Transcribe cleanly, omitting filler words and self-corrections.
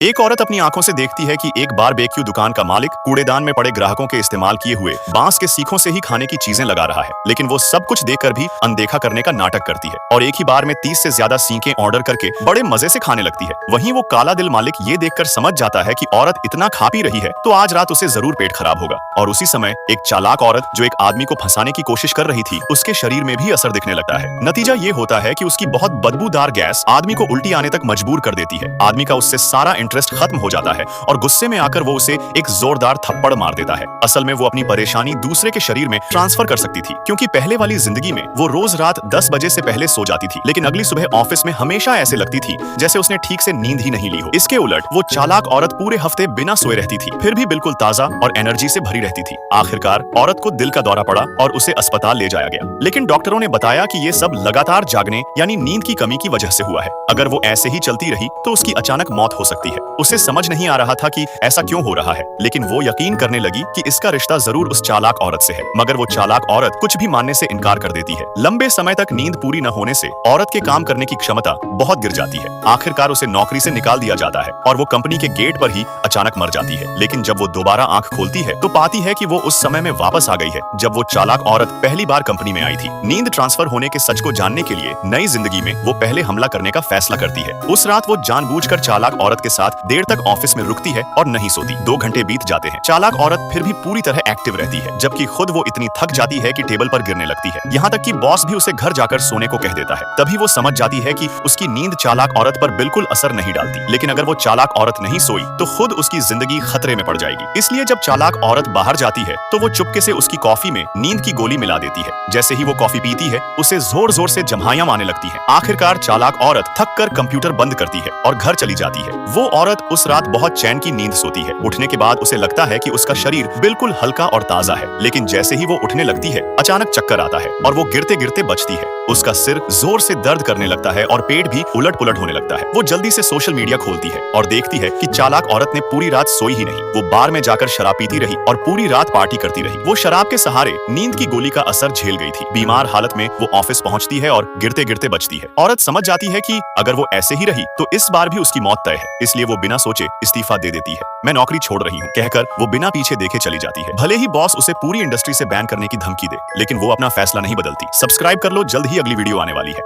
एक औरत अपनी आंखों से देखती है कि एक बारबेक्यू दुकान का मालिक कूड़ेदान में पड़े ग्राहकों के इस्तेमाल किए हुए बांस के सीखों से ही खाने की चीजें लगा रहा है, लेकिन वो सब कुछ देखकर भी अनदेखा करने का नाटक करती है और एक ही बार में 30 से ज्यादा सीखें ऑर्डर करके बड़े मजे से खाने लगती है। वहीं वो काला दिल मालिक ये देखकर समझ जाता है कि औरत इतना खा पी रही है तो आज रात उसे जरूर पेट खराब होगा। और उसी समय एक चालाक औरत जो एक आदमी को फंसाने की कोशिश कर रही थी, उसके शरीर में भी असर दिखने लगता है। नतीजा ये होता है कि उसकी बहुत बदबूदार गैस आदमी को उल्टी आने तक मजबूर कर देती है। आदमी का उससे सारा इंटरेस्ट खत्म हो जाता है और गुस्से में आकर वो उसे एक जोरदार थप्पड़ मार देता है। असल में वो अपनी परेशानी दूसरे के शरीर में ट्रांसफर कर सकती थी, क्योंकि पहले वाली जिंदगी में वो रोज रात 10 बजे से पहले सो जाती थी, लेकिन अगली सुबह ऑफिस में हमेशा ऐसे लगती थी जैसे उसने ठीक से नींद ही नहीं ली हो। इसके उलट वो चालाक औरत पूरे हफ्ते बिना सोए रहती थी, फिर भी बिल्कुल ताजा और एनर्जी से भरी रहती थी। आखिरकार औरत को दिल का दौरा पड़ा और उसे अस्पताल ले जाया गया, लेकिन डॉक्टरों ने बताया कि ये सब लगातार जागने यानी नींद की कमी की वजह से हुआ है। अगर वो ऐसे ही चलती रही तो उसकी अचानक मौत हो सकती है। उसे समझ नहीं आ रहा था कि ऐसा क्यों हो रहा है, लेकिन वो यकीन करने लगी कि इसका रिश्ता जरूर उस चालाक औरत से है। मगर वो चालाक औरत कुछ भी मानने से इनकार कर देती है। लंबे समय तक नींद पूरी न होने से औरत के काम करने की क्षमता बहुत गिर जाती है। आखिरकार उसे नौकरी से निकाल दिया जाता है और वो कंपनी के गेट पर ही अचानक मर जाती है। लेकिन जब वो दोबारा आंख खोलती है तो पाती है कि वो उस समय में वापस आ गई है जब वो चालाक औरत पहली बार कंपनी में आई थी। नींद ट्रांसफर होने के सच को जानने के लिए नई जिंदगी में वो पहले हमला करने का फैसला करती है। उस रात वो जानबूझकर चालाक औरत के साथ देर तक ऑफिस में रुकती है और नहीं सोती। 2 घंटे बीत जाते हैं। चालाक औरत फिर भी पूरी तरह एक्टिव रहती है, जबकि खुद वो इतनी थक जाती है कि टेबल पर गिरने लगती है। यहाँ तक कि बॉस भी उसे घर जाकर सोने को कह देता है। तभी वो समझ जाती है कि उसकी नींद चालाक औरत पर बिल्कुल असर नहीं डालती, लेकिन अगर वो चालाक औरत नहीं सोई तो खुद उसकी जिंदगी खतरे में पड़ जाएगी। इसलिए जब चालाक औरत बाहर जाती है तो वो चुपके से उसकी कॉफी में नींद की गोली मिला देती है। जैसे ही वो कॉफी पीती है उसे जोर जोर से जम्हाइयां आने लगती है। आखिरकार चालाक औरत थक कर कंप्यूटर बंद करती है और घर चली जाती है। वो औरत उस रात बहुत चैन की नींद सोती है। उठने के बाद उसे लगता है कि उसका शरीर बिल्कुल हल्का और ताजा है, लेकिन जैसे ही वो उठने लगती है अचानक चक्कर आता है और वो गिरते गिरते बचती है। उसका सिर जोर से दर्द करने लगता है और पेट भी उलट पुलट होने लगता है। वो जल्दी से सोशल मीडिया खोलती है और देखती है कि चालाक औरत ने पूरी रात सोई ही नहीं। वो बार में जाकर शराब पीती रही और पूरी रात पार्टी करती रही। वो शराब के सहारे नींद की गोली का असर झेल गई थी। बीमार हालत में वो ऑफिस पहुंचती है और गिरते गिरते बचती है। औरत समझ जाती है कि अगर वो ऐसे ही रही तो इस बार भी उसकी मौत तय है, इसलिए वो बिना सोचे इस्तीफा दे देती है। मैं नौकरी छोड़ रही हूँ कहकर वो बिना पीछे देखे चली जाती है। भले ही बॉस उसे पूरी इंडस्ट्री से बैन करने की धमकी दे, लेकिन वो अपना फैसला नहीं बदलती। सब्सक्राइब कर लो, जल्द ही अगली वीडियो आने वाली है।